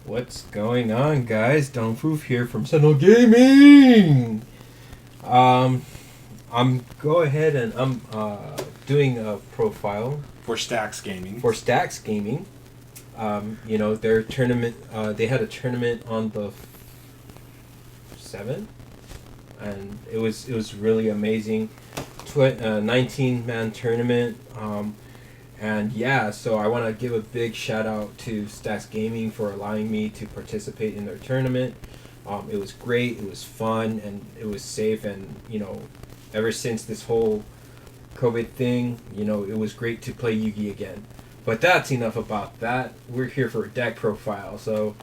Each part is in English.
What's going on, guys? Donproof here from Sentinel Gaming. Um, I'm go ahead and I'm doing a profile For Stacks Gaming. for Stacks Gaming. Their tournament. They had a tournament on the 7th, and it was really amazing. 19-man tournament. And yeah, so I want to give a big shout out to Stacks Gaming for allowing me to participate in their tournament. It was great, it was fun, and it was safe. And ever since this whole COVID thing, it was great to play Yugi again. But that's enough about that. We're here for a deck profile. So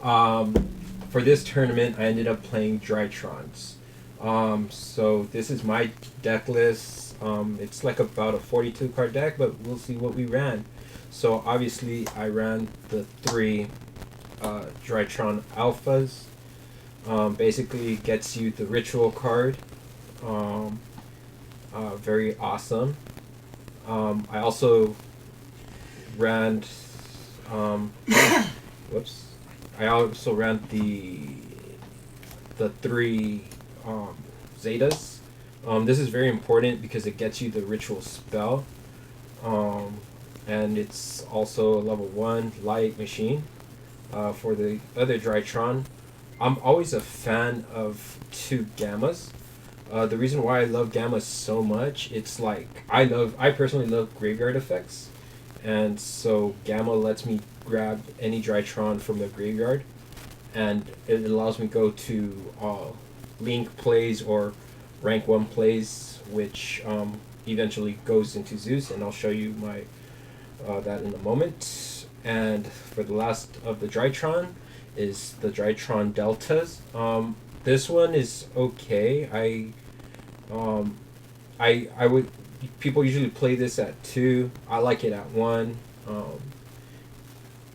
for this tournament, I ended up playing Drytrons. So this is my deck list. It's like about a 42 card deck, but we'll see what we ran. So obviously I ran the 3 Drytron Alphas. Basically gets you the Ritual card. Very awesome. I also ran whoops. I also ran the 3 Zetas. This is very important because it gets you the Ritual spell, and it's also a level 1 light machine. For the other Drytron, I'm always a fan of 2 Gammas. The reason why I love Gammas so much, it's like I personally love graveyard effects, and so Gamma lets me grab any Drytron from the graveyard, and it allows me to go to Link plays or rank 1 plays, which eventually goes into Zeus, and I'll show you my that in a moment. And for the last of the Drytron is the Drytron Deltas. This one is okay. I would people usually play this at 2. I like it at 1.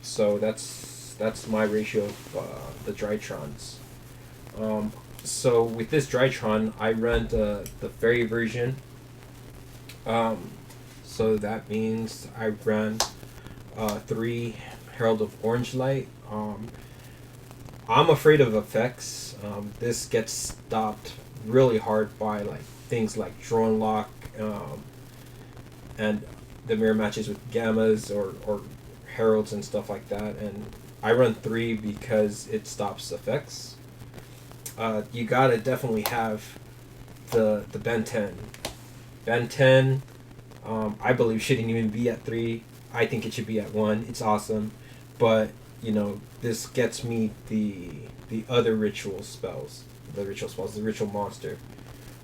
So that's my ratio of the Drytrons. So with this Drytron, I run the fairy version. So that means I run 3 Herald of Orange Light. I'm afraid of effects. This gets stopped really hard by like things like Drone Lock, and the mirror matches with Gammas or Heralds and stuff like that. And I run 3 because it stops effects. You gotta definitely have the Ben 10. Ben 10, I believe shouldn't even be at 3. I think it should be at 1. It's awesome, but this gets me the other ritual spells, the ritual monster,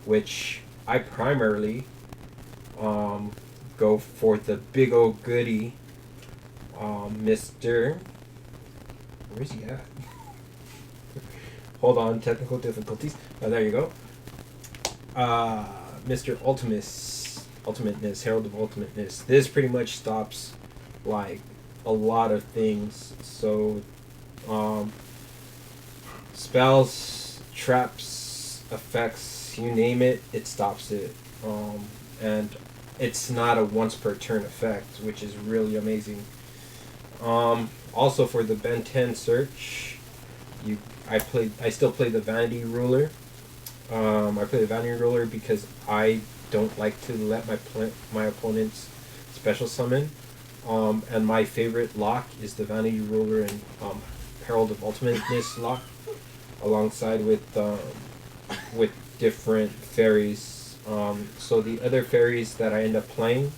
which I primarily go for the big old goody, Mr. Where's he at? Hold on, technical difficulties. Oh, there you go. Mr. Ultimateness, Herald of Ultimateness. This pretty much stops like a lot of things. So, spells, traps, effects, you name it, it stops it. And it's not a once per turn effect, which is really amazing. Also for the Ben 10 search, I still play the Vanity Ruler. I play the Vanity Ruler because I don't like to let my opponents special summon. And my favorite lock is the Vanity Ruler and Herald of Ultimateness lock, alongside with different fairies. So the other fairies that I end up playing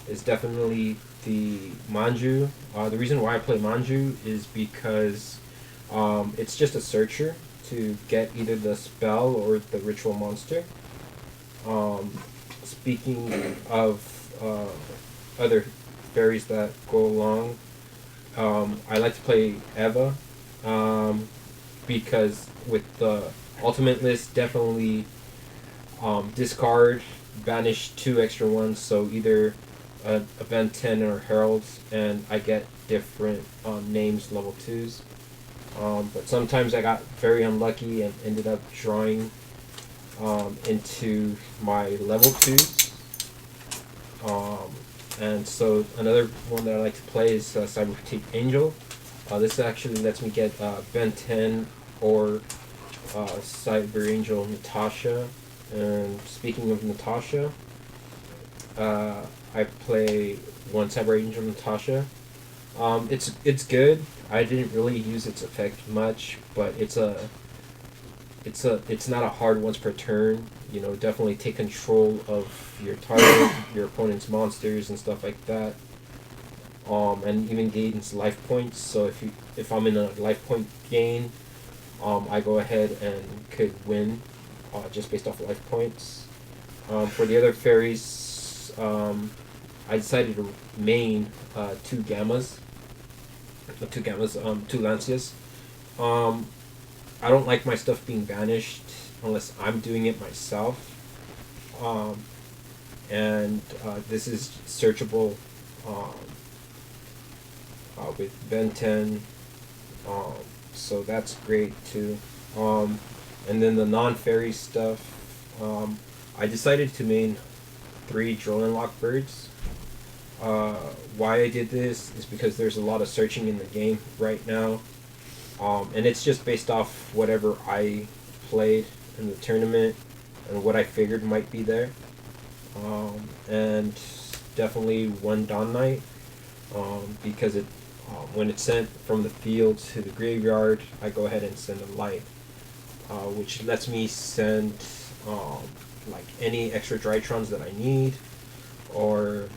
is definitely the Manju. The reason why I play Manju is because it's just a searcher to get either the spell or the ritual monster. Speaking of other fairies that go along, I like to play Eva, because with the ultimate list, definitely discard, banish 2 extra ones, so either a Ben 10 or Heralds, and I get different names, level 2s. But sometimes I got very unlucky and ended up drawing into my level 2s. And so another one that I like to play is Cyber Fatigue Angel. This actually lets me get Ben 10 or Cyber Angel Natasha. And speaking of Natasha, I play one Cyber Angel Natasha. It's good. I didn't really use its effect much, but it's not a hard once per turn. You know, definitely take control of your target, your opponent's monsters and stuff like that. And even gains life points. So if I'm in a life point gain, I go ahead and could win, just based off of life points. For the other fairies, I decided to main two Lancias. Um, I don't like my stuff being banished unless I'm doing it myself. Um, and this is searchable um, with Ben 10, um, so that's great too. Um, and then the non-fairy stuff, I decided to main 3 drone and lock birds. Uh, why I did this is because there's a lot of searching in the game right now, and it's just based off whatever I played in the tournament and what I figured might be there. And definitely one Dawn Knight, because when it's sent from the field to the graveyard, I go ahead and send a light, which lets me send um, like any extra Drytrons that I need, or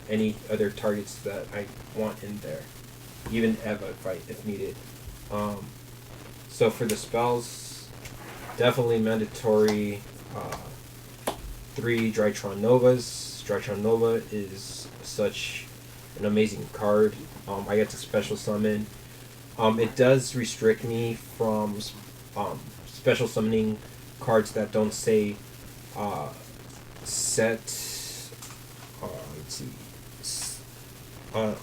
any other targets that I want in there, even Eva if needed. Um, so for the spells, definitely mandatory. 3 Drytron Novas. Drytron Nova is such an amazing card. I get to special summon. It does restrict me from special summoning cards that don't say set. Let's see,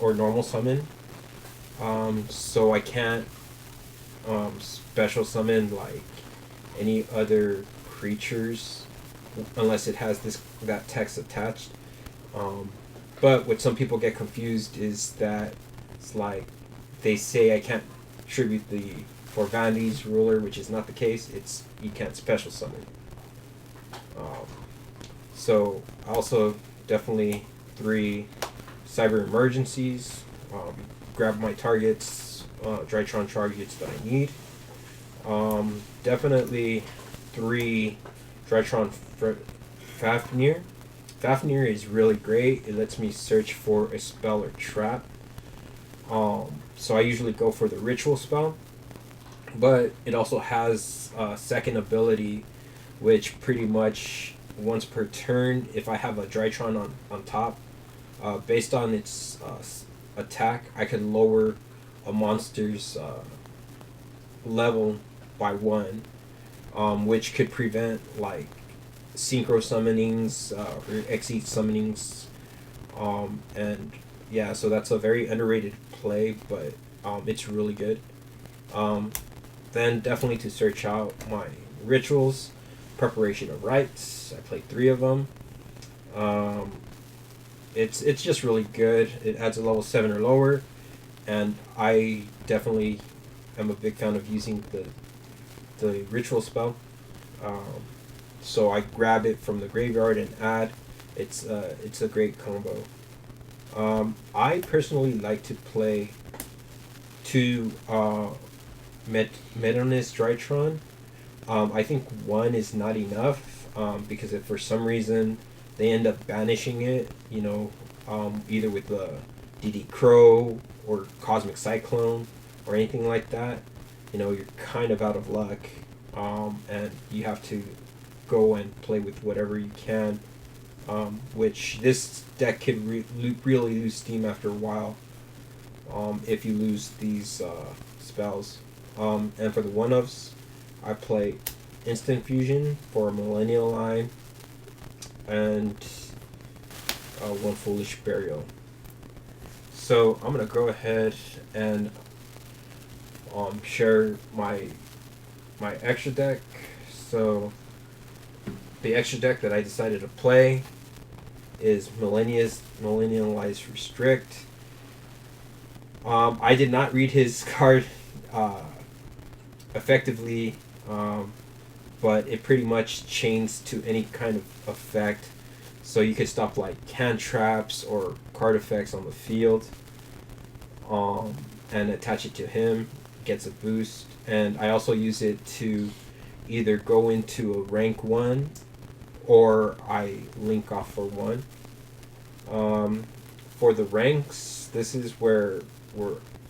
or normal summon. So I can't special summon like any other creatures unless it has that text attached. Um, but what some people get confused is that it's like they say I can't tribute the Forvandi's ruler, which is not the case. It's you can't special summon. Um, so also definitely 3 cyber emergencies. Grab my targets, Drytron targets that I need. Definitely 3 Drytron Fafnir. Fafnir is really great. It lets me search for a spell or trap. So I usually go for the ritual spell, but it also has a second ability, which pretty much once per turn, if I have a Drytron on top, based on its attack, I can lower a monster's level by 1, which could prevent like synchro summonings or exceed summonings, and yeah, so that's a very underrated play, but it's really good. Um, then definitely to search out my rituals, preparation of rites. I played 3 of them. Um, it's just really good. It adds a level 7 or lower, and I definitely am a big fan of using the ritual spell. Um, so I grab it from the graveyard and add. It's a great combo. I personally like to play 2 Medonis Drytron. I think 1 is not enough, because if for some reason they end up banishing it, either with the DD Crow or Cosmic Cyclone or anything like that, you're kind of out of luck, and you have to go and play with whatever you can, which this deck could really lose steam after a while, if you lose these spells. And for the one-ofs, I play Instant Fusion for a Millennial line, and 1 Foolish Burial. So I'm gonna go ahead and share my extra deck. So the extra deck that I decided to play is Millennialized Restrict. I did not read his card uh, effectively, but it pretty much chains to any kind of effect. So you could stop like hand traps or card effects on the field, um, and attach it to him. Gets a boost, and I also use it to either go into a rank one, or I link off for one. Um, for the ranks, this is where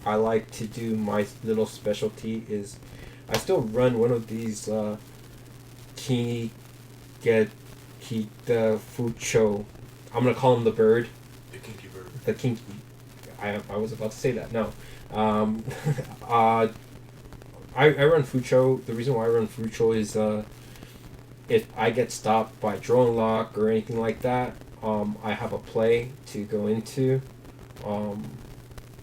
I like to do my little specialty is I still run one of these Ki get the Fucho. I'm gonna call him the bird. The kinky bird. The kinky. I was about to say that. No. Um, uh, I run Fucho. The reason why I run Fucho is if I get stopped by drone lock or anything like that, I have a play to go into. Um,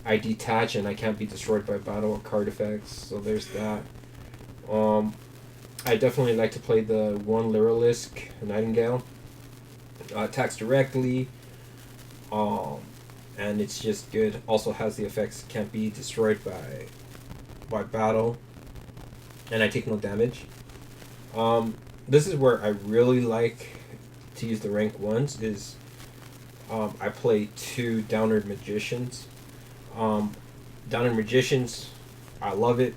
I detach and I can't be destroyed by battle or card effects, so there's that. Um, I definitely like to play the one Lyrilisk Nightingale. Attacks directly, um, and it's just good. Also has the effects can't be destroyed by battle, and I take no damage. This is where I really like to use the rank ones is I play two Downward Magicians. Um, Downward Magicians, I love it.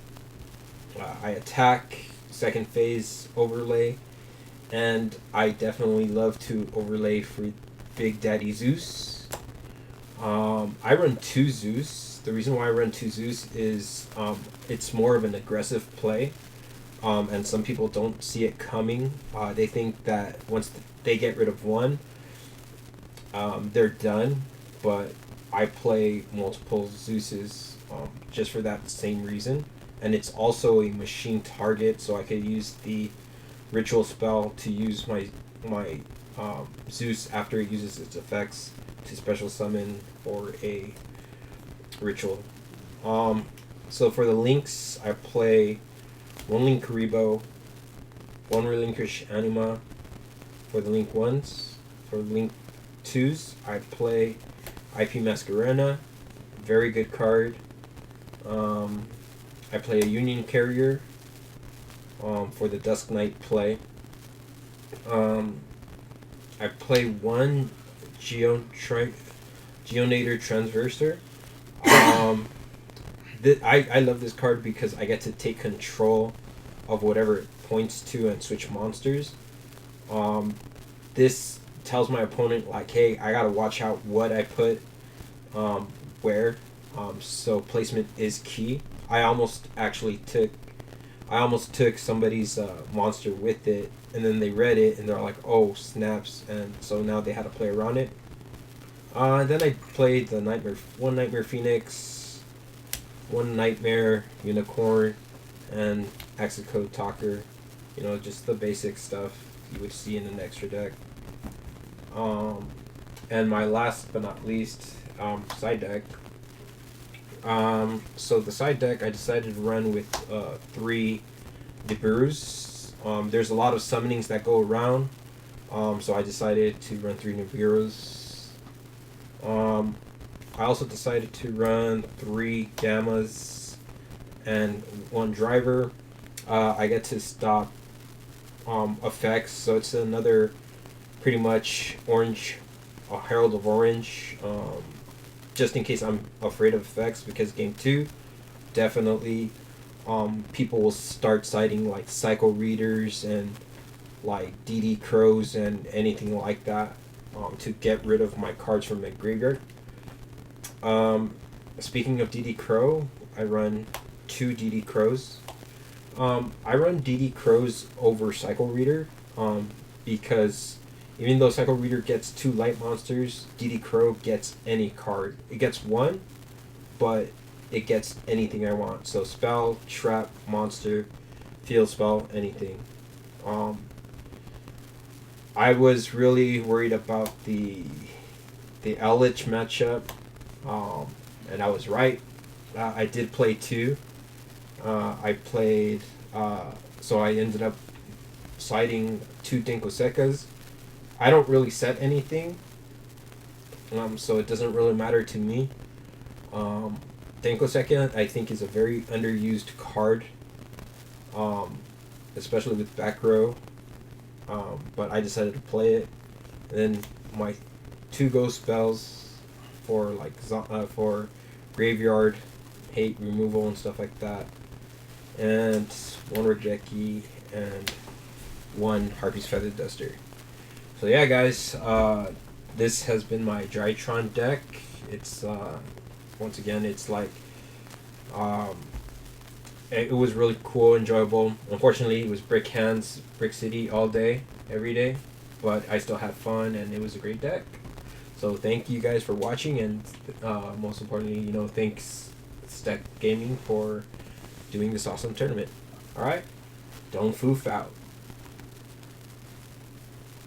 I attack, second phase overlay, and I definitely love to overlay for Big Daddy Zeus. I run two Zeus. The reason why I run two Zeus is it's more of an aggressive play, and some people don't see it coming. They think that once they get rid of one, they're done, but I play multiple Zeuses just for that same reason. And it's also a machine target, so I could use the ritual spell to use my Zeus after it uses its effects to special summon for a ritual. So for the links, I play one Link Karibo, one Relinquish Anima for the Link 1s. For Link 2s, I play IP Masquerena, very good card. I play a Union Carrier for the Dusk Knight play. I play one Geonator Transverser. I love this card because I get to take control of whatever it points to and switch monsters. This tells my opponent like, hey, I gotta watch out what I put where. So placement is key. I almost took somebody's monster with it, and then they read it and they're like, oh snaps, and so now they had to play around it. Then I played the one Nightmare Phoenix, one Nightmare Unicorn, and Axicode Talker. You know, just the basic stuff you would see in an extra deck. And my last but not least, side deck. So the side deck I decided to run with 3 Nibiru's. There's a lot of summonings that go around, so I decided to run 3 Nibiru's. I also decided to run 3 Gammas and 1 Driver. I get to stop effects, so it's another pretty much orange, a Herald of Orange. Just in case I'm afraid of effects, because game 2 definitely people will start citing like Psycho Readers and like DD Crows and anything like that to get rid of my cards from my graveyard. Speaking of DD Crow, I run 2 DD Crows. I run DD Crows over Psycho Reader because even though Psycho Reader gets 2 light monsters, DD Crow gets any card. It gets 1, but it gets anything I want. So spell, trap, monster, field spell, anything. I was really worried about the Eldritch matchup, and I was right. I did play 2. I played, so I ended up citing 2 Dinkosekas. I don't really set anything, so it doesn't really matter to me. Tenkoseki, I think, is a very underused card, um, especially with back row. But I decided to play it. And then my two ghost spells for for graveyard hate removal and stuff like that, and one Regeki and one Harpy's Feather Duster. So yeah, guys, this has been my Drytron deck. It's once again, it's like um, it was really cool, enjoyable. Unfortunately, it was brick hands, brick city all day, every day, but I still had fun, and it was a great deck. So thank you guys for watching, and most importantly, thanks Stack Gaming for doing this awesome tournament. All right, don't foof out.